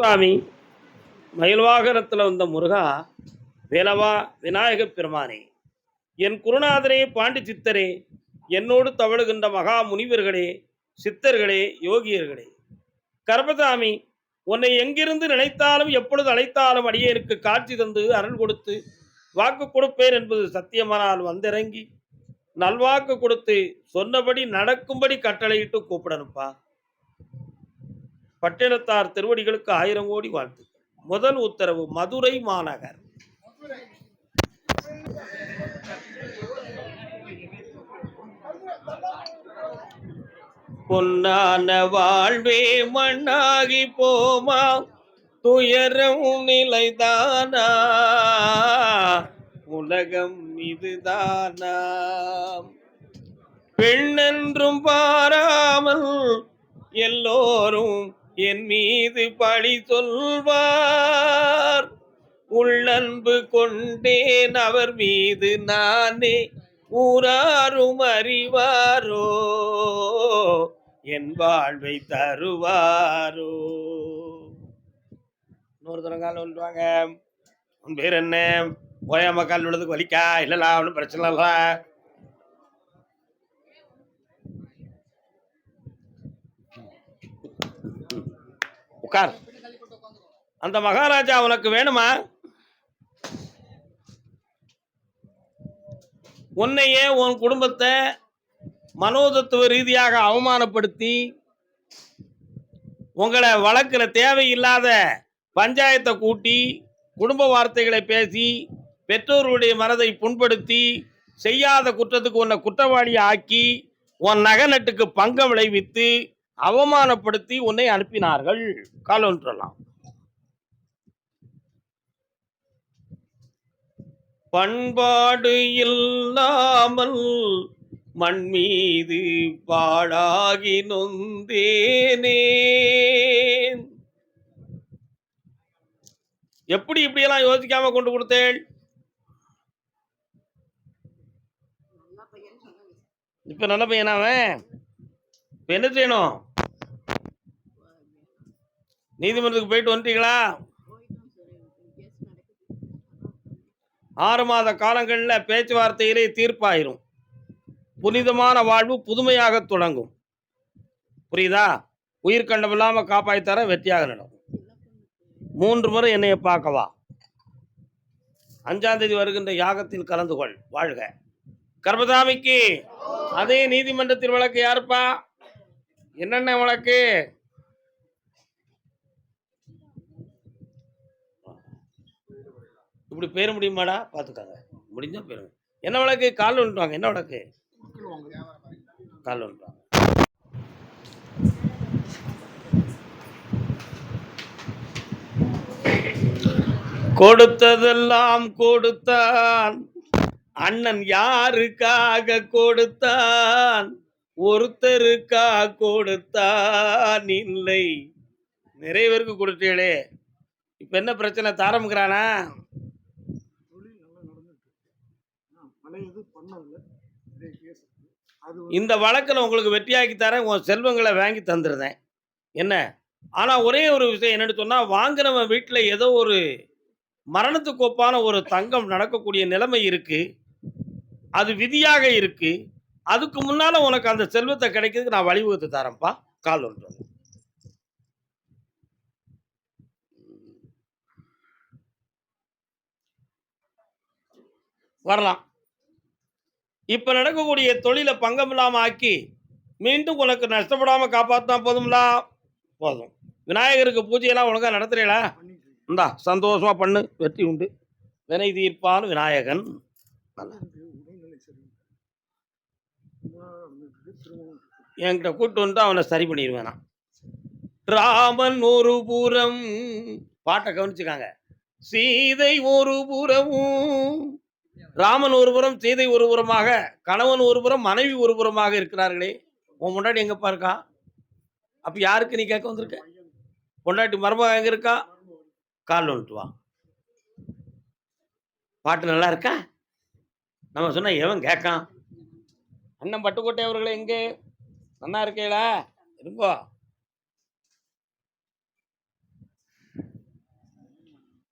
சுவாமி மயில்வாகனத்தில் வந்த முருகா, வேலவா விநாயக பெருமானே, என் குருநாதரே, பாண்டி சித்தரே, என்னோடு தவழுகின்ற மகா முனிவர்களே, சித்தர்களே, யோகியர்களே, கர்பசாமி, உன்னை எங்கிருந்து நினைத்தாலும் எப்பொழுது அழைத்தாலும் அடியேற்கு காட்சி தந்து அருள் கொடுத்து வாக்கு கொடுப்பேன் என்பது சத்தியமானால் வந்திறங்கி நல்வாக்கு கொடுத்து சொன்னபடி நடக்கும்படி கட்டளையிட்டு கூப்பிடணுப்பா. பட்டினத்தார் திருவடிகளுக்கு 1000 கோடி வாழ்த்து. முதல் உத்தரவு, மதுரை மாநகர். பொன்னான வாழ்வே மண்ணாகி போமா, துயரம் நிலைதானா, உலகம் இதுதானா, பெண்ணென்றும் பாராமல் எல்லோரும் என் மீது பழி சொல்வார், உள்ளன்பு கொண்டேன் அவர் மீது நானே, ஊராரும் அறிவாரோ, என் வாழ்வை தருவாரோ. இன்னொரு தரங்கால சொல்லுவாங்க, உன் பேர் என்ன, ஓயாம கால் விழுதுக்கு வலிக்கா, இல்லைல்லா ஒன்றும் பிரச்சனை இல்ல, உட்கார். அந்த மகாராஜா உனக்கு வேணுமா? உன்னையே உன் குடும்பத்தை மனோதத்துவ ரீதியாக அவமானப்படுத்தி உங்களை வழக்கில் தேவையில்லாத பஞ்சாயத்தை கூட்டி குடும்ப வார்த்தைகளை பேசி பெற்றோருடைய மனதை புண்படுத்தி செய்யாத குற்றத்துக்கு உன்னை குற்றவாளி ஆக்கி உன் நகநட்டுக்கு பங்கம் விளைவித்து அவமானப்படுத்தி உன்னை அனுப்பினார்கள். காலொன்றலாம். பண்பாடு இல்லாமல் மண் மீது பாழாகி நொந்தேனே. எப்படி இப்படியெல்லாம் யோசிக்காம கொண்டு கொடுத்தேள்? இப்ப நல்ல பையனாவன். இப்ப என்ன செய்யணும்? நீதிமன்றத்துக்கு போயிட்டு வந்துட்டீங்களா? 6 மாத காலங்களில் பேச்சுவார்த்தையிலே தீர்ப்பாயிரும். புனிதமான வாழ்வு புதுமையாக தொடங்கும். புரியுதா? உயிர்கண்டம் இல்லாம காப்பாய்த்தர வெற்றியாக நடக்கும். 3 முறை என்னைய பார்க்கவா. 5ஆம் தேதி வருகின்ற யாகத்தில் கலந்து கொள். வாழ்க. கர்பசாமிக்கு அதே நீதிமன்றத்தில் வழக்கு யாருப்பா? என்னென்ன வழக்கு? இப்படி பேர முடியுமாடா? பார்த்துக்காங்க, முடிஞ்சா பேருங்க. என்ன வழக்கு? கால் வந்துட்டுவாங்க. என்ன வழக்கு? கால் வந்துட்டுவாங்க. கொடுத்ததெல்லாம் கொடுத்தான் அண்ணன், யாருக்காக கொடுத்தான்? ஒருத்தருக்காக கொடுத்தான் இல்லை, நிறைய பேருக்கு கொடுத்தீங்களே. இப்ப என்ன பிரச்சனை? தாரமுக்கிறானா? இந்த வழக்கில் உங்களுக்கு வெற்றியாக்கி தரேன், உன் செல்வங்களை வாங்கி தந்துருந்தேன். என்ன ஆனா ஒரே ஒரு விஷயம் என்னன்னு சொன்னா, வாங்கினவன் வீட்டில் ஏதோ ஒரு மரணத்துக்கு ஒப்பான ஒரு தங்கம் நடக்கக்கூடிய நிலைமை இருக்கு. அது விதியாக இருக்கு. அதுக்கு முன்னால உனக்கு அந்த செல்வத்தை கிடைக்கிறதுக்கு நான் வழிவகுத்து தரேன்ப்பா. கால் ஒன்று வரலாம். இப்ப நடக்கக்கூடிய தொழிலை பங்கம் இல்லாம ஆக்கி மீண்டும் உனக்கு நஷ்டப்படாம காப்பாத்தினா போதும்லா. போதும். விநாயகருக்கு பூஜையெல்லாம் ஒழுங்கா நடத்துறீங்களா? இந்தா சந்தோஷமா பண்ணு, வெற்றி உண்டு. வினை தீர்ப்பான் விநாயகன். என்கிட்ட கூட்டு வந்து அவனை சரி பண்ணிடுவேன். ராமன் ஒரு புறம், பாட்டை கவனிச்சுக்காங்க, சீதை ஒரு புறமும், ராமன் ஒரு புறம் சீதை ஒரு புறமாக, கணவன் ஒரு புறம் மனைவி ஒரு புறமாக இருக்கிறார்களே. உன் முன்னாடி எங்கப்பா இருக்கா? அப்ப யாருக்கு நீ கேட்க வந்திருக்க? பொண்டாட்டி மருமக எங்க இருக்கா? கால் வந்துட்டு வா. பாட்டு நல்லா இருக்கா? நம்ம சொன்னா எவன் கேட்கான்? அண்ணன் பட்டுக்கோட்டை அவர்களே, எங்கே நல்லா இருக்கீங்களா? இருப்போ.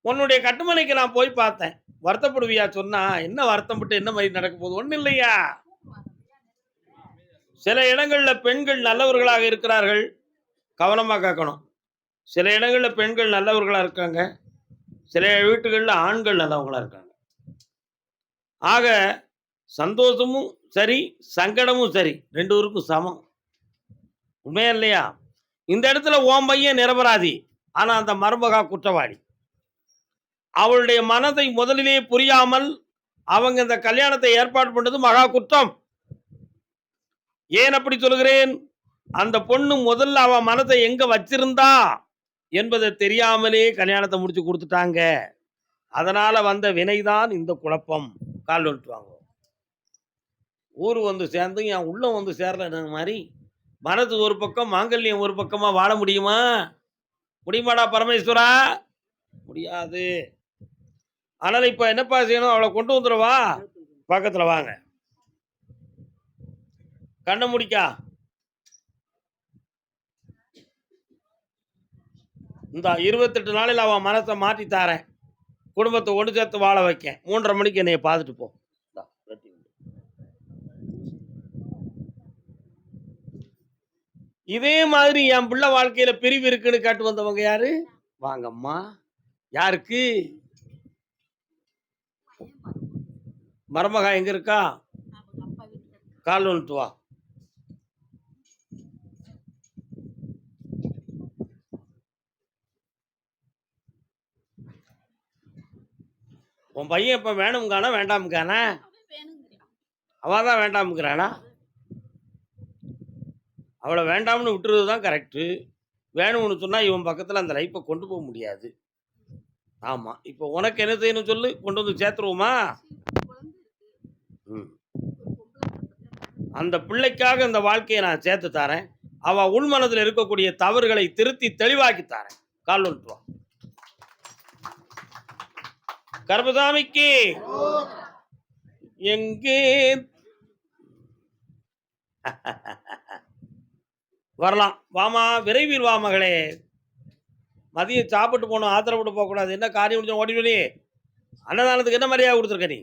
உன்னுடைய கட்டுமனைக்கு நான் போய் பார்த்தேன். வருத்தப்படுவியா சொன்னா, என்ன வருத்தப்பட்டு என்ன மாதிரி நடக்க போகுது? ஒண்ணும் இல்லையா? சில இடங்கள்ல பெண்கள் நல்லவர்களாக இருக்கிறார்கள். கவனமா கேட்கணும். சில இடங்கள்ல பெண்கள் நல்லவர்களா இருக்காங்க. சில வீட்டுகள்ல ஆண்கள் நல்லவங்களா இருக்காங்க. ஆக சந்தோஷமும் சரி, சங்கடமும் சரி 2 பேருக்கும் சமம். உண்மையா இல்லையா? இந்த இடத்துல உன் பையன் நிரபராதி. ஆனா அந்த மருமகா குற்றவாளி. அவளுடைய மனதை முதலிலே புரியாமல் அவங்க இந்த கல்யாணத்தை ஏற்பாடு பண்ணது மகா குற்றம். ஏன் அப்படி சொல்கிறேன்? அந்த பொண்ணு முதல்ல அவ மனதை எங்க வச்சிருந்தா என்பதை தெரியாமலே கல்யாணத்தை முடிச்சு கொடுத்துட்டாங்க. அதனால வந்த வினைதான் இந்த குழப்பம். கால் வந்துட்டு வாங்க. ஊர் வந்து சேர்ந்து என் உள்ளம் வந்து சேரல மாதிரி மனது ஒரு பக்கம், மாங்கல்யம் ஒரு பக்கமா வாழ முடியுமா? முடியுமாடா பரமேஸ்வரா? முடியாது. அதனால இப்ப என்னப்பா செய்யணும்? அவளை கொண்டு வந்துடவா? பக்கத்துல வாங்க. கண்ண முடிக்கா. இந்த 28 நாளில் அவன் மனசை மாற்றி தாரேன். குடும்பத்தை ஒன்று சேர்த்து வாழ வைக்க 3:30 மணிக்கு என்னைய பார்த்துட்டு போ. இதே மாதிரி என் பிள்ளை வாழ்க்கையில பிரிவு இருக்குன்னு கேட்டு வந்தவங்க யாரு? வாங்கம்மா. யாருக்கு? மருமகா எங்க இருக்கா? கால் வந்துட்டு வா. உன் பையன் இப்ப வேணும்கானா வேண்டாம்கானா? அவதான் வேண்டாம்ங்கிறானா? அவளை வேண்டாம்னு விட்டுறது தான் கரெக்டு. வேணும்னு சொன்னா இவன் பக்கத்துல அந்த லைஃப்பை கொண்டு போக முடியாது. ஆமா. இப்போ உனக்கு என்ன செய்யணும் சொல்லு? கொண்டு வந்து சேர்த்துருவோமா? அந்த பிள்ளைக்காக இந்த வாழ்க்கையை நான் சேர்த்து தரேன். அவ உள்மனதில் இருக்கக்கூடிய தவறுகளை திருத்தி தெளிவாக்கி தரேன். கால் வந்துட்டு வா. கர்பசாமிக்கு எங்கே வரலாம். வாமா, விரைவில் வா மகளே. மதியம் சாப்பிட்டு போகணும், ஆத்திரப்பட்டு போகக்கூடாது. என்ன காரியம் முடிஞ்ச ஓடி வெளியே. அன்னதானத்துக்கு என்ன மரியாதை கொடுத்துருக்க நீ?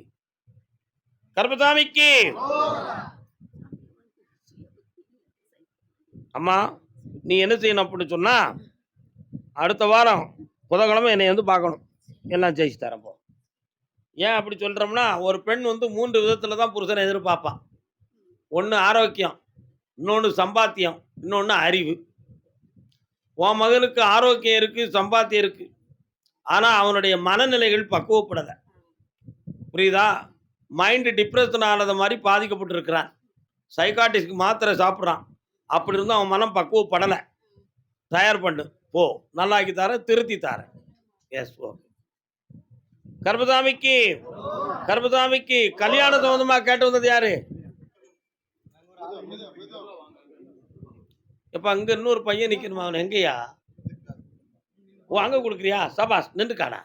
கர்பசாமிக்கு அம்மா, நீ என்ன செய்யணும் அப்படின்னு சொன்னா, அடுத்த வாரம் புதன்கிழமை என்னை வந்து பார்க்கணும். எல்லாம் ஜெயிச்சு தரேன் போ. ஏன் அப்படி சொல்றோம்னா, ஒரு பெண் வந்து 3 விதத்துல தான் புருஷனை எதிர்பார்ப்பா. ஒன்று ஆரோக்கியம், இன்னொன்று சம்பாத்தியம், இன்னொன்று அறிவு. உன் மகனுக்கு ஆரோக்கியம் இருக்கு, சம்பாத்தியம் இருக்கு. ஆனா அவனுடைய மனநிலைகள் பக்குவப்படலை. புரியுதா? மைண்டு டிப்ரெஷன் ஆனது மாதிரி பாதிக்கப்பட்டு இருக்கிறான். சைக்காட்டிஸ்ட்க்கு மாத்திரை சாப்பிட்றான். அப்படி இருந்தும் அவன் மனம் பக்குவப்படலை. தயார் பண்ணு போ, நல்லாக்கி தரேன், திருத்தி தரேன். S okay. கர்பசாமிக்கு கர்பசாமிக்கு கல்யாண சம்பந்தமா கேட்டு வந்தது யாரு? இப்ப அங்க இன்னொரு பையன் நிக்கணுமா? அவன் எங்கயா? ஓ, அங்க கொடுக்குறியா? சபாஸ், நின்றுக்காடா.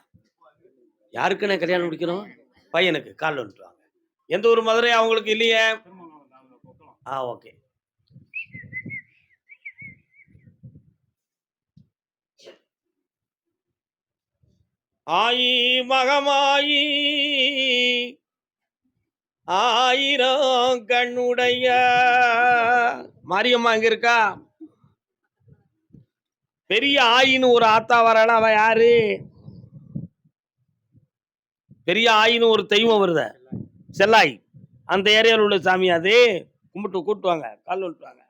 யாருக்குன்னு கல்யாணம் முடிக்கணும்? பையனுக்கு. கால் வந்துட்டு வாங்க. எந்த ஒரு மதுரை அவங்களுக்கு இல்லையே? ஓகே. ஆயி மகமாயி ஆயிரம் கண்ணுடைய மாரியம்மா எங்க இருக்கா? பெரிய ஆயின்னு ஒரு ஆத்தா வரானா? அவ யாரு? பெரிய ஆயின்னு ஒரு தெய்வம் வருத, செல்லாய். அந்த ஏரியாவில் உள்ள சாமி அது. கும்பிட்டு கூட்டுவாங்க. கால் விட்டுவாங்க.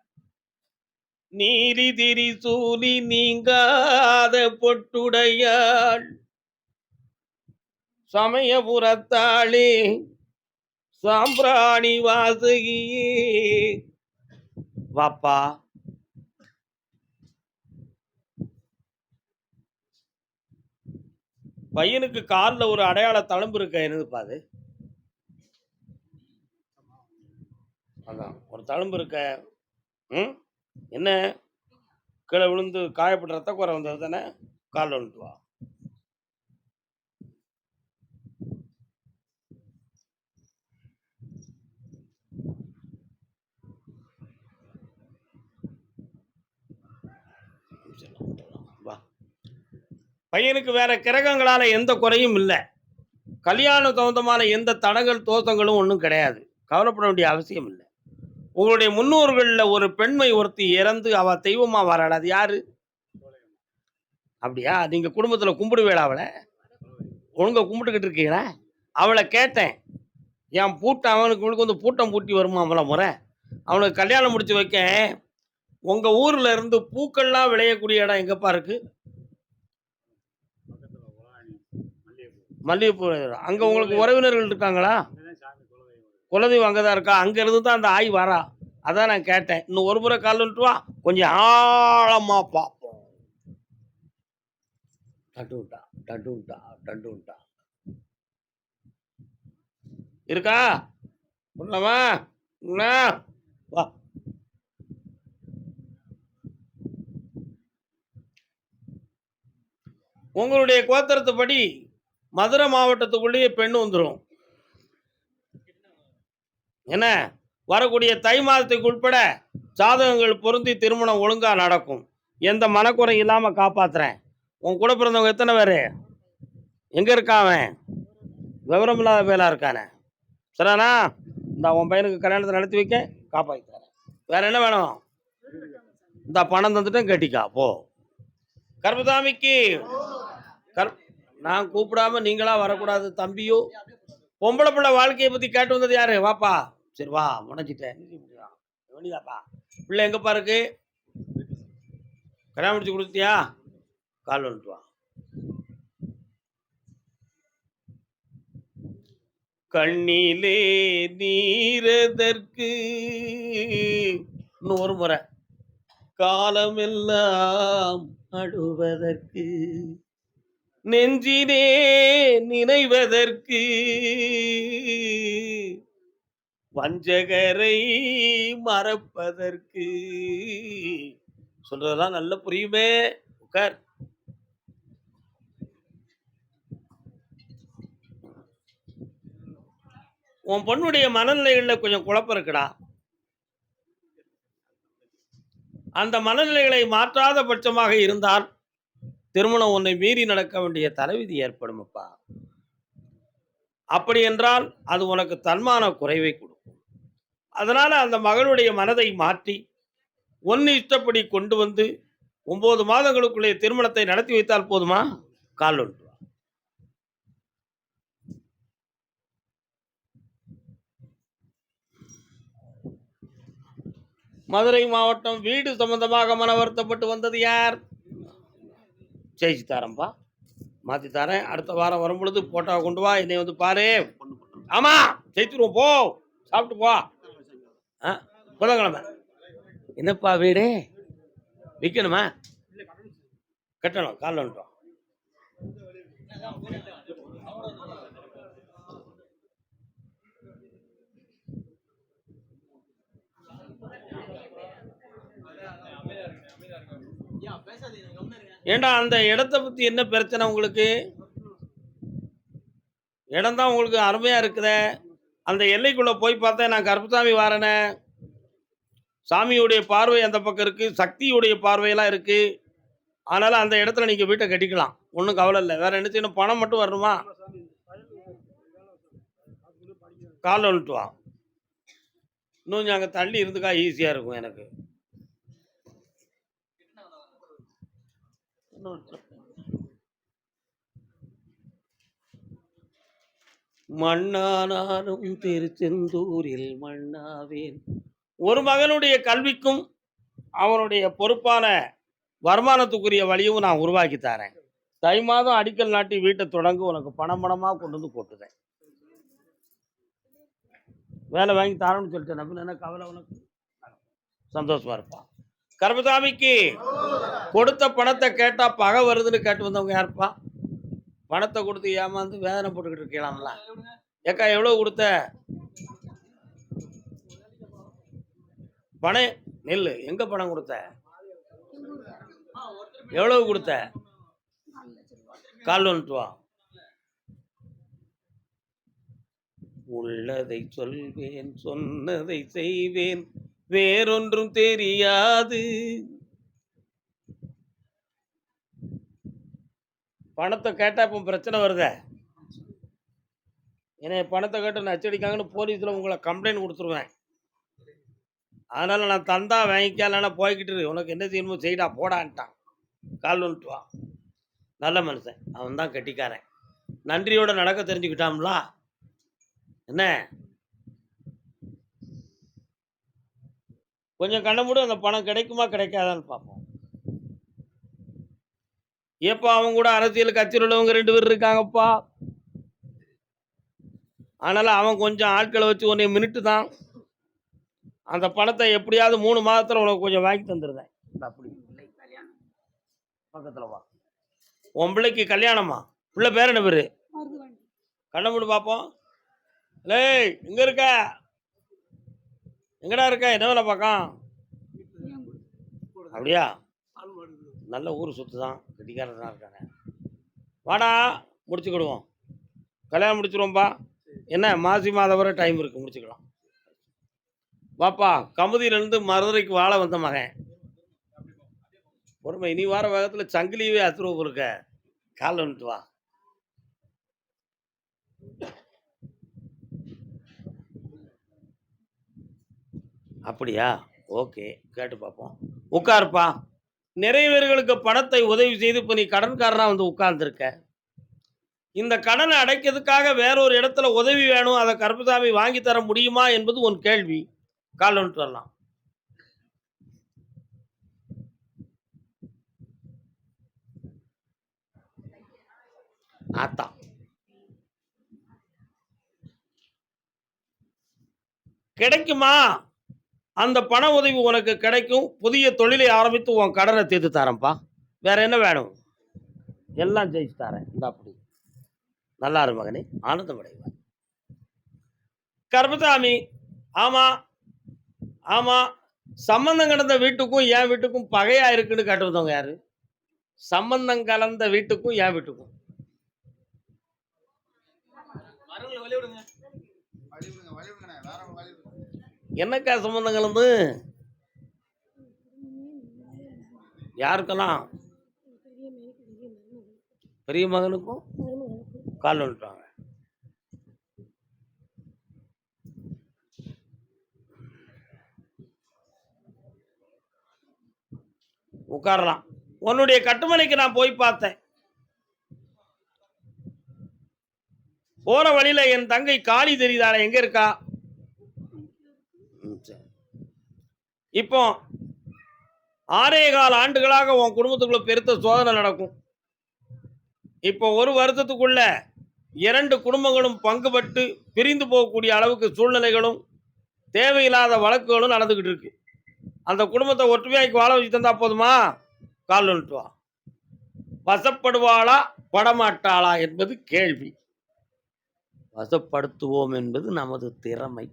நீலி திரி சூலி நீங்காத பொட்டுடையாள் சமயபுரத்தாளே சாம்பிராணி வாசகியே வாப்பா. பையனுக்கு காலில் ஒரு அடையாள தழும்பு இருக்க. என்னது பாது? அதான் ஒரு தழும்பு இருக்க. என்ன? கீழே விழுந்து காயப்பட்ட ரத்த குறை வந்தது தானே? காலில் வந்துட்டு வா. வா. பையனுக்கு வேற கிரகங்களால எந்த குறையும் இல்ல. கல்யாணம் சம்பந்தமான எந்த தடங்கல், தோஷங்களும் ஒண்ணும் கிடையாது. கவலைப்பட வேண்டிய அவசியம் இல்ல. உங்களுடைய முன்னோர்கள்ல ஒரு பெண்மை ஒருத்தி இறந்து அவ தெய்வமா வராளா? அது யாரு? அப்படியா? நீங்க குடும்பத்துல கும்பிடுவேளா அவள? ஒழுங்கா கும்பிட்டுக்கிட்டு இருக்கீங்களா? அவள கேட்டேன். என் பூட்டம் அவனுக்கு இவளுக்கு வந்து பூட்டம் பூட்டி வருமாம்ல முறை. அவனுக்கு கல்யாணம் முடிச்சு வைக்க, உங்க ஊர்ல இருந்து பூக்கள்லாம் விளையக்கூடிய இடம் எங்கப்பா இருக்கு? மல்லிகைப்பூ. அங்க உங்களுக்கு உறவினர்கள் இருக்காங்களா? குலதெய்வம் அங்க தான் இருக்கா? அங்க இருந்து தான் அந்த ஆய் வரா. அதான் நான் கேட்டேன். இன்னும் ஒரு முறை கால் வந்துட்டு வா. கொஞ்சம் ஆழமா பார்ப்போம். டடுண்டா, டடுண்டா, டடுண்டா. இருக்கா? சொல்லவா? என்ன? வா. உங்களுடைய கோத்திரத்துப்படி மதுரை மாவட்டத்துக்குள்ளேயே பெண் வந்துரும். என்ன? வரக்கூடிய தை மாதத்துக்கு உட்பட ஜாதகங்கள் பொருந்தி திருமணம் ஒழுங்கா நடக்கும். எந்த மனக்குறை இல்லாம காப்பாத்துறேன். உன் கூட பிறந்தவங்க எத்தனை பேரு? எங்க இருக்கான் அவன்? விவரம் இல்லாத பயலா இருக்கானே. சரிதானா? இந்தா உன் பையனுக்கு கல்யாணத்தை நடத்தி வைக்க காப்பாத்தி தரேன். வேற என்ன வேணும்? இந்தா பணம் தந்துட்டேன் கட்டிக்கா போ. கர்மசாமிக்கு கர் நான் கூப்பிடாம நீங்களா வரக்கூடாது தம்பியோ. பொம்பளை பிள்ளை வாழ்க்கையை பத்தி கேட்டு வந்தது யாரு? வாப்பா. சரி வா முனைச்சிட்டேன். வெளியாப்பா. பிள்ளை எங்கப்பா இருக்கு? கல்யாணம் முடிச்சு கொடுத்தியா? கால் வந்துட்டு வா. கண்ணிலே நீரதற்கு இன்னும் ஒரு முறை. காலமெல்லாம் அழுவதற்கு நெஞ்சினே நினைவதற்கு வஞ்சகரை மறப்பதற்கு. சொல்றதெல்லாம் நல்ல புரியுமே. உட்கார். உன் பொண்ணுடைய மனநிலைகள்ல கொஞ்சம் குழப்பம் இருக்குடா. அந்த மனநிலைகளை மாற்றாத பட்சமாக இருந்தால் திருமணம் உன்னை மீறி நடக்க வேண்டிய தலைவிதி ஏற்படும் அப்பா. அப்படி என்றால் அது உனக்கு தன்மான குறைவை கொடுக்கும். அதனால அந்த மகளுடைய மனதை மாற்றி ஒன்னு இஷ்டப்படி கொண்டு வந்து 9 மாதங்களுக்குள்ளே திருமணத்தை நடத்தி வைத்தால் போதுமா? கால் ஒன்று. மதுரை மாவட்டம் வீடு சம்பந்தமாக மன வருத்தப்பட்டு வந்தது யார்? ஜெயிச்சு தாரம்பா. மாத்தி தரேன். அடுத்த வாரம் வரும் பொழுது போட்டோ கொண்டு வா. என்னை வந்து பாரு. ஆமா ஜெயிச்சிருவோம். போ சாப்பிட்டு போ. புதன்கிழமை. என்னப்பா வீடு விற்கணுமா? கட்டணும். கால் வந்துட்டோம். ஏண்டா அந்த இடத்தை பத்தி என்ன பிரச்சனை உங்களுக்கு? இடம் தான் உங்களுக்கு அருமையா இருக்குதே. அந்த எல்லைக்குள்ள போய் பார்த்தா நான் கருப்பசாமி வாரனே. சாமியுடைய பார்வை அந்த பக்கம் இருக்கு. சக்தியுடைய பார்வையெல்லாம் இருக்கு. அதனால அந்த இடத்துல நீங்க வீட்டை கட்டிக்கலாம். ஒன்றும் கவலை இல்லை. வேற என்ன செய்யணும்? பணம் மட்டும் வரணுமா? கால் வந்துட்டு வா. இன்னும் அங்கே தள்ளி இருந்துக்கா ஈஸியா இருக்கும் எனக்கு. மண்ணானாலும் திருச்செந்தூரில் மண்ணாவேன். ஒரு மகனுடைய கல்விக்கும் அவனுடைய பொறுப்பான வருமானத்துக்குரிய வழியும் நான் உருவாக்கி தரேன். தை மாதம் அடிக்கல் நாட்டி வீட்டை தொடங்க உனக்கு பணமாக கொண்டு வந்து போட்டுறேன். வேலை வாங்கி தரணும்னு சொல்லிட்டேன். என்ன கவலை உனக்கு? சந்தோஷமா இருப்பான். கர்மசாமிக்கு கொடுத்த பணத்தை கேட்டா பகை வருதுன்னு கேட்டு வந்தவங்க யாருப்பா? பணத்தை கொடுத்து ஏமாந்து வேதனை போட்டுக்கிட்டு இருக்கலாம்ல. ஏக்கா எவ்வளவு கொடுத்த? பணம் நெல்லு. எங்க பணம் கொடுத்த? எவ்வளவு கொடுத்த? கால் வந்துட்டு வா. உள்ளதை சொல்வேன், சொன்னதை செய்வேன், வேறொன்றும் தெரியாது. பணத்தை கேட்டால் இப்போ பிரச்சனை வருதே. ஏன்னா பணத்தை கேட்டு நச்சடிக்காங்கன்னு போலீஸில் உங்களை கம்ப்ளைண்ட் கொடுத்துருவேன். அதனால் நான் தந்தா வாங்கிக்க, இல்லைன்னா போய்கிட்டு இரு. உனக்கு என்ன செய்யணுமோ செய்டா போடான்ட்டான். கால் வந்துட்டு வா. நல்ல மனுஷன். அவன் தான் கெட்டிக்காரன். நன்றியோட நடக்க தெரிஞ்சுக்கிட்டாம்ல. என்ன கொஞ்சம் கண்ண மூடு, அந்த பணம் கிடைக்குமா கிடைக்காதான்னு பார்ப்போம். ஏப்பா அவங்க கூட அரசியல் கட்சியில் உள்ளவங்க 2 பேர் இருக்காங்கப்பா. அதனால் அவன் கொஞ்சம் ஆட்களை வச்சு உன்னை மினிட்டு தான். அந்த பணத்தை எப்படியாவது 3 மாதத்தில் உனக்கு கொஞ்சம் வாங்கி தந்துருந்தேன். அப்படி பக்கத்தில் வா. உன் பிள்ளைக்கு கல்யாணமா? பிள்ளை பேர் என்ன பேர்? கண்ண மூடு பார்ப்போம். லேய் எங்கே இருக்க? எங்கடா இருக்க? என்ன வேலை பார்க்கான்? அப்படியா? நல்ல ஊர் சுற்று தான், கெட்டிக்காரன் தான் இருக்காங்க. வாடா முடிச்சுக்கிடுவோம். கல்யாணம் முடிச்சிடுவோம்ப்பா. என்ன மாசி மாதம் வரை டைம் இருக்குது, முடிச்சுக்கலாம். வாப்பா, கமுதியிலேருந்து மதுரைக்கு வாழ வந்த மகன். பொறுமை, இனி வார வேகத்தில் சங்கிலியவே அத்துருவ இருக்க. கால் வந்துட்டு வா. அப்படியா? ஓகே, கேட்டு பார்ப்போம். உட்காருப்பா. நிறைய பேர்களுக்கு பணத்தை உதவி செய்து இப்போ நீ கடன்காரனாக வந்து உட்கார்ந்துருக்க. இந்த கடனை அடைக்கிறதுக்காக வேறொரு இடத்துல உதவி வேணும், அதை கருப்பசாமி வாங்கி தர முடியுமா என்பது உன் கேள்வி. கால் வந்துட்டு வரலாம். ஆத்தா கிடைக்குமா? அந்த பண உதவி உனக்கு கிடைக்கும். புதிய தொழிலை ஆரம்பித்து உன் கடனை தீர்த்து தரேன்ப்பா. வேற என்ன வேணும்? எல்லாம் ஜெயிச்சு தரேன். இந்த அப்படி நல்லா இரு மகனே, ஆனந்தம் அடைவார். கருப்பசாமி, ஆமா ஆமா, சம்பந்தம் கலந்த வீட்டுக்கும் என் வீட்டுக்கும் பகையா இருக்குன்னு கேட்டுருந்தவங்க யாரு? சம்பந்தம் கலந்த வீட்டுக்கும் என் வீட்டுக்கும் என்னக்கா சம்பந்தம் கலந்து? யாருக்கெல்லாம்? பெரிய மகனுக்கும் கால் வந்துட்டாங்க. உட்காரலாம். உன்னுடைய கட்டுமனைக்கு நான் போய் பார்த்தேன். போற வழியில என் தங்கை காளி தெரியுதாள, எங்க இருக்கா? இப்போ 6.25 ஆண்டுகளாக உன் குடும்பத்துக்குள்ள பெருத்த சோதனை நடக்கும். இப்போ 1 வருஷத்துக்குள்ள 2 குடும்பங்களும் பங்குபட்டு பிரிந்து போகக்கூடிய அளவுக்கு சூழ்நிலைகளும் தேவையில்லாத வழக்குகளும் நடந்துகிட்டு இருக்கு. அந்த குடும்பத்தை ஒற்றுமையாக்கி வாழ வச்சு தந்தா போதுமா? கால் வந்துட்டு வா. வசப்படுவாளா படமாட்டாளா என்பது கேள்வி. வசப்படுத்துவோம் என்பது நமது திறமை.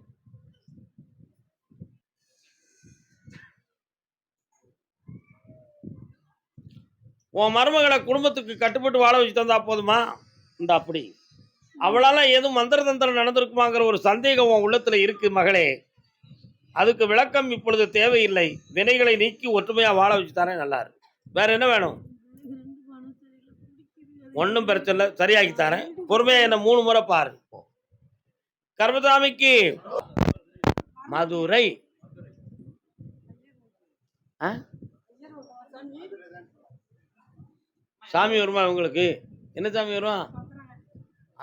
உன் மருமகளை குடும்பத்துக்கு கட்டுப்பட்டு வாழ வச்சு தந்தா போதுமா? இந்த அப்படி அவளால எதுவும் மந்திர தந்திரம் நடந்திருக்குமாங்கிற ஒரு சந்தேகம் உன் உள்ளத்துல இருக்கு மகளே. அதுக்கு விளக்கம் இப்பொழுது தேவையில்லை. வினைகளை நீக்கி ஒற்றுமையா வாழ வச்சு தானே நல்லா இருக்கு. வேற என்ன வேணும்? ஒன்றும் பிரச்சனை இல்லை, சரியாக்கி தரேன். பொறுமையா என்ன 3 முறை பாரு. கருப்பசாமிக்கு மதுரை சாமி வருமா? உங்களுக்கு என்ன சாமி வரும்?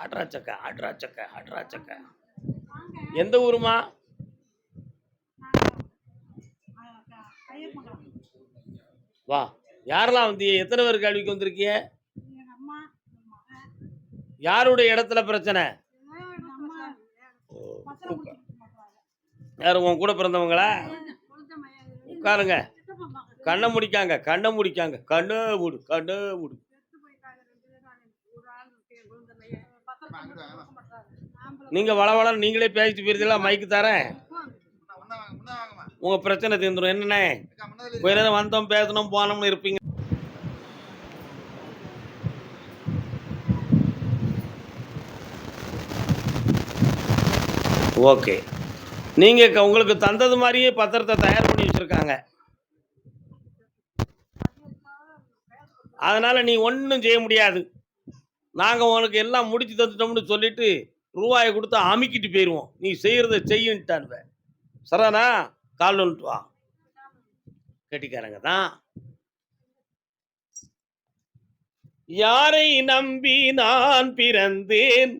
ஆட்ராச்சக்க ஆட்ராச்சக்க ஆட்ராச்சக்க. எந்த ஊருமா? வா. யாரெல்லாம் வந்தீங்க? எத்தனை பேர் கேள்விக்கு வந்திருக்கீங்க? யாருடைய இடத்துல பிரச்சனை? யாரு? உன் கூட பிறந்தவங்களா? உட்காருங்க. கண்ணை முடிக்காங்க, கண்ணை முடிக்காங்க. கண்ணு மூடு, கண்ணு மூடு. நீங்க வளவள நீங்களே பேசிட்டு போயிருந்தீங்களா? மைக்கு தரேன், உங்க பிரச்சனை தீர்ந்துடும். என்னண்ணே கொஞ்ச நேரம் வந்தோம் பேசணும் போனோம்னு இருப்பீங்க. ஓகே, நீங்கள் உங்களுக்கு தந்தது மாதிரியே பத்திரத்தை தயார் பண்ணி வச்சுருக்காங்க. அதனால் நீ ஒன்றும் செய்ய முடியாது. நாங்கள் உனக்கு எல்லாம் முடிச்சு தந்துட்டோம்னு சொல்லிட்டு ரூபாயை கொடுத்து அமுக்கிட்டு போயிடுவோம். நீ செய்கிறத செய்யின்ட்டானுவ. சரானா கால் வந்துட்டு வா. கெட்டிக்காரங்க தான். யாரை நம்பி நான் பிறந்தேன்,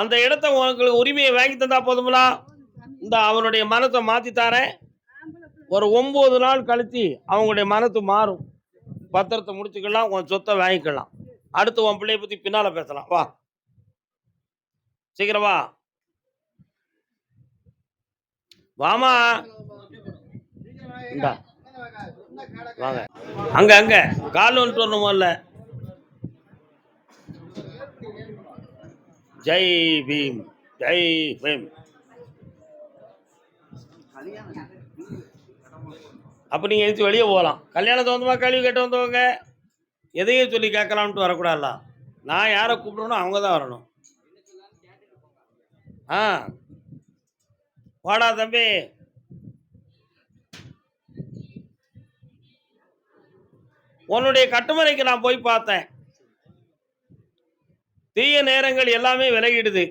அந்த இடத்த உங்களுக்கு உரிமையை வாங்கி தந்தா போதுங்களா? இந்த அவனுடைய மனத்தை மாத்தி தரேன். ஒரு 9 நாள் கழிச்சு அவங்களுடைய மனத்து மாறும். பத்திரத்தை முடிச்சுக்கலாம், உன் சொத்தை வாங்கிக்கலாம். அடுத்து உன் பிள்ளைய பத்தி பின்னால பேசலாம். வா, சீக்கிரம் வா. வாமா, இந்தா வாங்க. அங்க அங்க கால் வந்துட்டு வரணும். இல்ல ஜெய் பீம், ஜெய் பீம். அப்ப நீங்க எதிர்த்து வெளியே போகலாம். கல்யாணத்தை வந்தமா கேள்வி கேட்டு வந்தவங்க எதையும் சொல்லி கேட்கலாம்ட்டு வரக்கூடாதுல்ல. நான் யாரை கூப்பிடணும் அவங்க தான் வரணும். வாடா தம்பி. உன்னுடைய கட்டுமனைக்கு நான் போய் பார்த்தேன். தீய நேரங்கள் எல்லாமே விலகிடுது.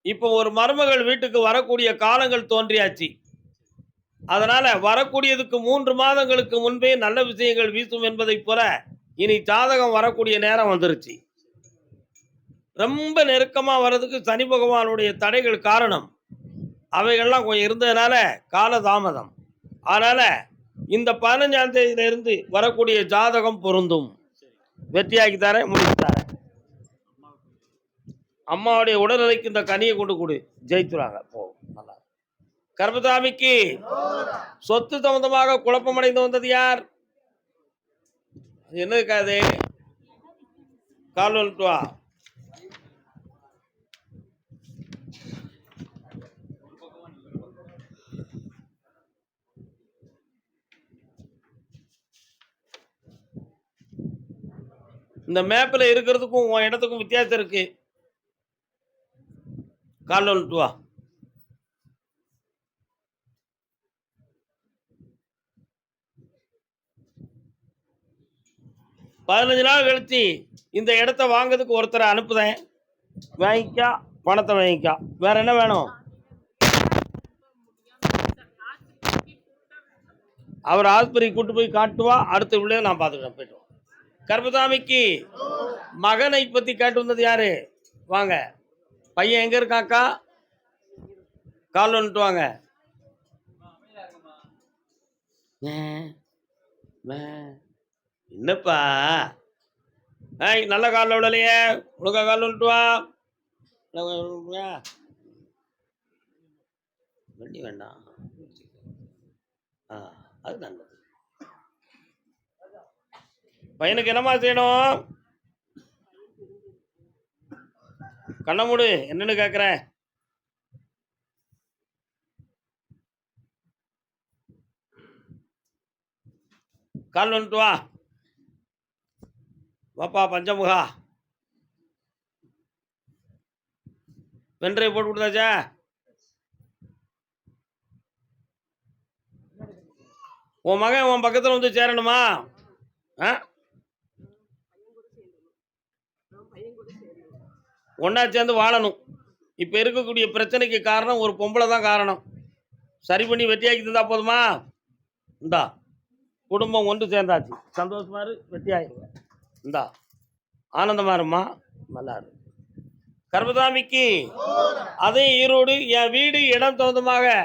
இப்போ ஒரு மருமகள் வீட்டுக்கு வரக்கூடிய காலங்கள் தோன்றியாச்சு. அதனால வரக்கூடியதுக்கு 3 மாதங்களுக்கு முன்பே நல்ல விஷயங்கள் வீசும் என்பதை போல இனி ஜாதகம் வரக்கூடிய நேரம் வந்துருச்சு. ரொம்ப நெருக்கமா வர்றதுக்கு சனி பகவானுடைய தடைகள் காரணம். அவைகள்லாம் கொஞ்சம் இருந்ததுனால காலதாமதம். அதனால இந்த 15ஆம் தேதியிலிருந்து வரக்கூடிய ஜாதகம் பொருந்தும். வெற்றியாக்கி தரேன், முடிச்சு தரேன். அம்மாவுடைய உடல்நிலைக்கு இந்த கனியை கொண்டு கொடு, ஜெயித்துறாங்க. போ. நல்லா. கர்மசாமிக்கு சொத்து சம்பந்தமாக குழப்பமடைந்து வந்தது யார்? என்ன இருக்காது? கால் வந்துட்டு வா. இந்த மேப்ல இருக்கிறதுக்கும் உன் இடத்துக்கும் வித்தியாசம் இருக்கு. கால் வந்துட்டு வா. பதினஞ்சு நாள் கழிச்சு இந்த இடத்த வாங்கிறதுக்கு ஒருத்தரை அனுப்புதேன். வாங்கிக்கா, பணத்தை வாங்கிக்கா. வேற என்ன வேணும்? அவர் ஆஸ்பத்திரி கூட்டு போய் காட்டுவா. அடுத்த உள்ளே நான் பார்த்துக்கிறேன். போயிட்டு கர்மசாமிக்கு மகனை பத்தி கேட்டு வந்தது யாரு? வாங்க. பையன் எங்க இருக்காக்கா? கால் வந்துட்டு வாங்க. என்னப்பா நல்ல காலில் விடலையே, உனக்கா கால் வந்துட்டு வா. வண்டி வேண்டாம், அது நல்லது. பையனுக்கு என்னமா செய்யணும்? கண்ண மூடு, என்னன்னு கேட்குற? கால் வந்துட்டு வா. வாப்பா பஞ்சமுகா. வென்றையை போட்டு கொடுத்தாச்சா? உன் மகன் உன் பக்கத்தில் வந்து சேரணுமா? ஒன்றா சேர்ந்து வாழணும். இப்போ இருக்கக்கூடிய பிரச்சனைக்கு காரணம் ஒரு பொம்பளை தான் காரணம். சரி பண்ணி வெற்றியாக்கி தந்தா போதுமா? இந்தா குடும்பம் ஒன்று சேர்ந்தாச்சு. சந்தோஷமா இரு, வெற்றியாகிடுவேன். இந்தா ஆனந்தமா இருமா, நல்லா இரு. கர்மசாமிக்கு அதே ஈரோடு என் வீடு இடம் தகுந்தமாக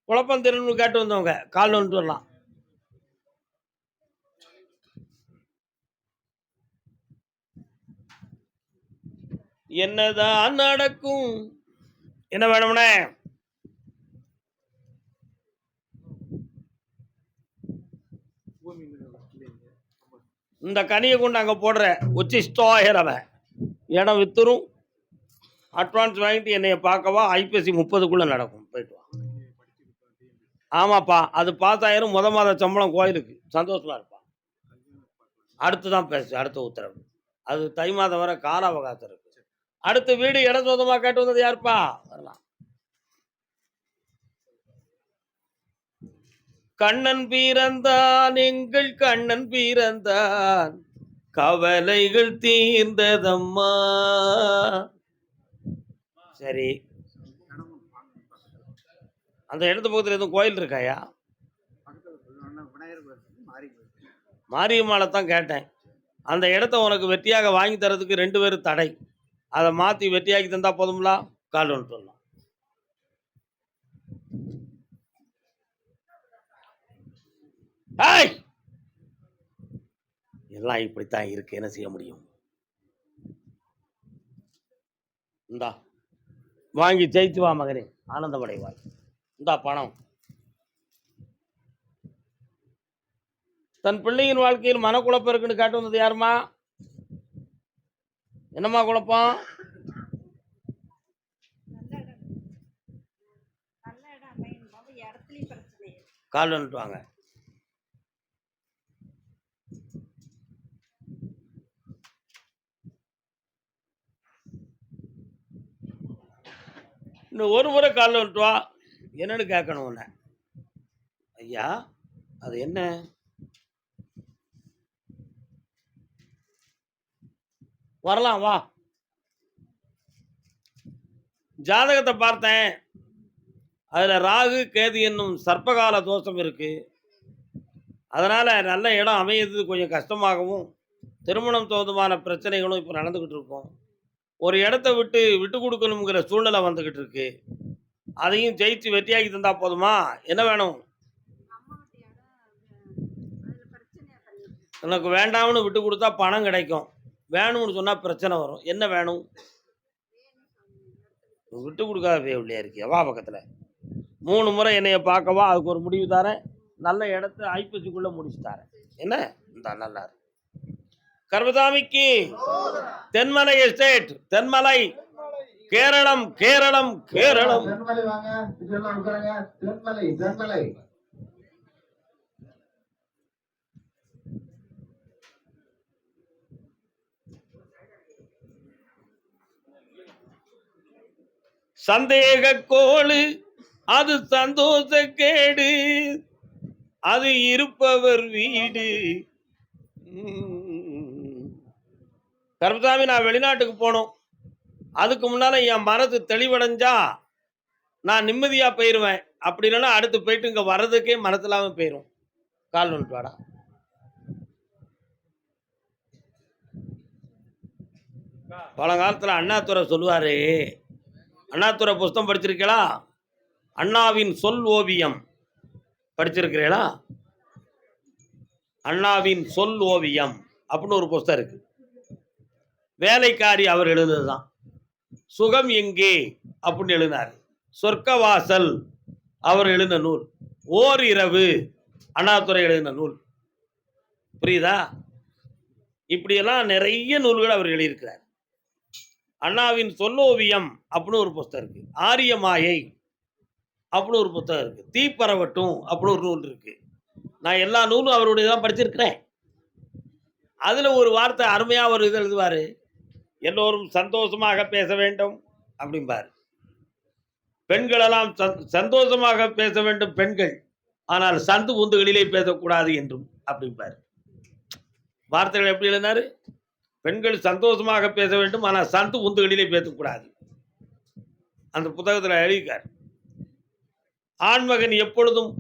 குழப்பம் திரும்ப கேட்டு வந்தவங்க கால் வந்துட்டு வரலாம். என்னதான் நடக்கும்? என்ன வேணும்னே? இந்த கனியை கொண்டு அங்கே போடுற உச்சி ஸ்டோயரவன் இடம் வித்துரும். அட்வான்ஸ் வாங்கிட்டு என்னைய பார்க்கவா. ஐப்பசி 30க்குள்ளே நடக்கும். போயிட்டு வா. ஆமாப்பா, அது 10,000 மாத சம்பளம் கோயிலுக்கு. சந்தோஷமா இருப்பான். அடுத்து தான் பேசு, அடுத்த உத்தரவு. அது தை மாதம் வர கால அவகாசம் இருக்கு. அடுத்த வீடு இடம் சொந்தமாக கேட்டு வந்தது யாருப்பா? வரலாம். கண்ணன் பிறந்தான், எங்கள் கண்ணன் பிறந்தான், கவலைகள் தீர்ந்ததம்மா. சரி, அந்த இடத்து பக்கத்தில் எதுவும் கோயில் இருக்காயா? மாரியம்மாளை தான் கேட்டேன். அந்த இடத்த உனக்கு வெற்றியாக வாங்கி தரதுக்கு 2 பேரும் தடை. அதை மாற்றி வெற்றியாக்கி தந்தா போதும்லா? கால் ஒன்று சொல்லலாம். எல்லாம் இப்படித்தான் இருக்கு, என்ன செய்ய முடியும்? இந்தா வாங்கி ஜெயிச்சு வா மகனே, ஆனந்தமடைவாய். இந்தா பணம். தன் பிள்ளையின் வாழ்க்கையில் மனக்குழப்பம் இருக்குன்னு காட்டு வந்தது யாருமா? என்னம்மா குழப்பம்? கால் வந்துட்டு வாங்க. இன்னும் ஒரு முறை காலில் வந்துட்டு வா. என்னன்னு கேட்கணும் உன்னை. ஐயா அது என்ன? வரலாம் வா. ஜாதகத்தை பார்த்தேன். அதில் ராகு கேது என்னும் சர்ப்பகால தோஷம் இருக்கு. அதனால் நல்ல இடம் அமையது கொஞ்சம் கஷ்டமாகவும், திருமணம் தோதுமான பிரச்சனைகளும் இப்போ நடந்துக்கிட்டு இருக்கும். ஒரு இடத்த விட்டு விட்டு கொடுக்கணுங்கிற சூழ்நிலை வந்துக்கிட்டு இருக்கு. அதையும் ஜெயிச்சு வெற்றியாக்கி தந்தா போதுமா? என்ன வேணும்? எனக்கு வேண்டாம்னு விட்டு கொடுத்தா பணம் கிடைக்கும், வேணும்னு சொன்னால் பிரச்சனை வரும். என்ன வேணும்? விட்டு கொடுக்காத பேவில்லையா இருக்கியா? வா பக்கத்தில். 3 முறை என்னைய பார்க்கவா, அதுக்கு ஒரு முடிவு தரேன். நல்ல இடத்த ஐப்பசிக்குள்ளே முடிச்சு தரேன். என்ன இந்த நல்லா இருக்கு. கர்மசாமிக்கு தென்மலை எஸ்டேட், தென்மலை, கேரளம், கேரளம், கேரளம். சந்தேக கோளு அது சந்தோஷ கேடு, அது இருப்பவர் வீடு. கருப்பசாமி, நான் வெளிநாட்டுக்கு போகணும். அதுக்கு முன்னால என் மனசு தெளிவடைஞ்சா நான் நிம்மதியா போயிடுவேன். அப்படி இல்லைன்னா அடுத்து போயிட்டு இங்க வர்றதுக்கே மனசு இல்லாம போயிடும். கால் வந்துட்டு வாடா. பழங்காலத்துல அண்ணாதுரை சொல்லுவாரு. அண்ணாதுரை புஸ்தகம் படிச்சிருக்கீங்களா? அண்ணாவின் சொல் ஓவியம் படிச்சிருக்கிறீங்களா? அண்ணாவின் சொல் ஓவியம் அப்படின்னு ஒரு புஸ்தகம் இருக்கு. வேலைக்காரி அவர் எழுதுதான். சுகம் எங்கே அப்படின்னு எழுதினார். சொர்க்கவாசல் அவர் எழுதின நூல். ஓர் இரவு அண்ணாதுரை எழுதின நூல். புரியுதா? இப்படியெல்லாம் நிறைய நூல்கள் அவர் எழுதியிருக்கிறார். அண்ணாவின் சொல்லோவியம் அப்படின்னு ஒரு புஸ்தகம் இருக்கு. ஆரிய மாயை அப்படின்னு ஒரு புத்தகம் இருக்கு. தீப்பரவட்டும் அப்படின்னு ஒரு நூல் இருக்கு. நான் எல்லா நூலும் அவருடைய தான் படிச்சிருக்கிறேன். அதுல ஒரு வார்த்தை அருமையா ஒரு இது எழுதுவாரு. எல்லோரும் சந்தோஷமாக பேச வேண்டும் அப்படிம்பாரு. பெண்களெல்லாம் சந்தோஷமாக பேச வேண்டும் பெண்கள், ஆனால் சந்து உந்துகளிலே பேசக்கூடாது என்றும் அப்படிம்பாரு. வார்த்தைகள் எப்படி எழுதினாரு? பெண்கள் சந்தோஷமாக பேச வேண்டும், ஆனால் சந்து உந்துகளிலே பேசக்கூடாது. அந்த புத்தகத்தில் எழுதிக்கார். ஆண்மகன் எப்பொழுதும்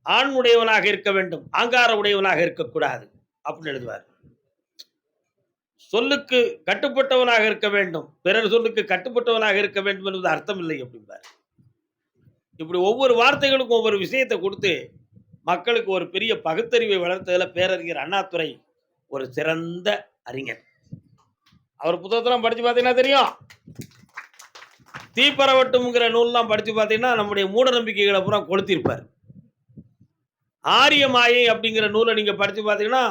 ஆண்முடையவனாக இருக்க வேண்டும், ஆங்கார உடையவனாக இருக்கக்கூடாது அப்படின்னு எழுதுவார். சொல்லுக்கு கட்டுப்பட்டவனாக இருக்க வேண்டும், பிறர் சொல்லுக்கு கட்டுப்பட்டவனாக இருக்க வேண்டும் என்பது அர்த்தம் இல்லை அப்படிம்பார். இப்படி ஒவ்வொரு வார்த்தைகளுக்கும் ஒவ்வொரு விஷயத்தை கொடுத்து மக்களுக்கு ஒரு பெரிய பகுத்தறிவை வளர்த்ததில் பேரறிஞர் அண்ணாதுரை ஒரு சிறந்த அறிஞர். அவர் புத்தகத்தெல்லாம் படிச்சு பார்த்தீங்கன்னா தெரியும். தீப்பரவட்டும்ங்கிற நூல்லாம் படிச்சு பார்த்தீங்கன்னா நம்முடைய மூட நம்பிக்கைகளை பூரா கொளுத்திருப்பார். ஆரிய மாயை அப்படிங்கிற நூலை நீங்க படிச்சு பார்த்தீங்கன்னா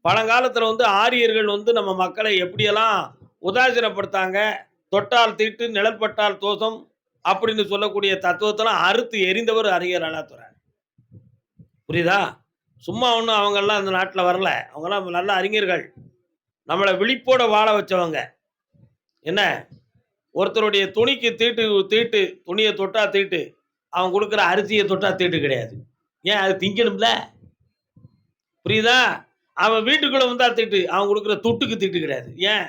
பழங்காலத்தில் ஆரியர்கள் நம்ம மக்களை எப்படியெல்லாம் உதாசீனப்படுத்தாங்க, தொட்டால் தீட்டு நிழல்பட்டால் தோஷம் அப்படின்னு சொல்லக்கூடிய தத்துவத்தெல்லாம் அறுத்து எரிந்தவர் அறிஞர் அண்ணாதுரை. புரியுதா? சும்மா ஒன்றும் அவங்கெல்லாம் இந்த நாட்டில் வரல. அவங்கெல்லாம் நல்ல அறிஞர்கள், நம்மளை விழிப்போட வாழ வச்சவங்க. என்ன, ஒருத்தருடைய துணிக்கு தீட்டு, துணியை தொட்டா தீட்டு, அவன் கொடுக்குற அரிசியை தொட்டா தீட்டு கிடையாது. ஏன் அது திங்கணும்ல. புரியுதா? அவன் வீட்டுக்குள்ள வந்தா திட்டு. அவன் குடுக்குற துட்டுக்கு திட்டு கிடையாது. ஏன்?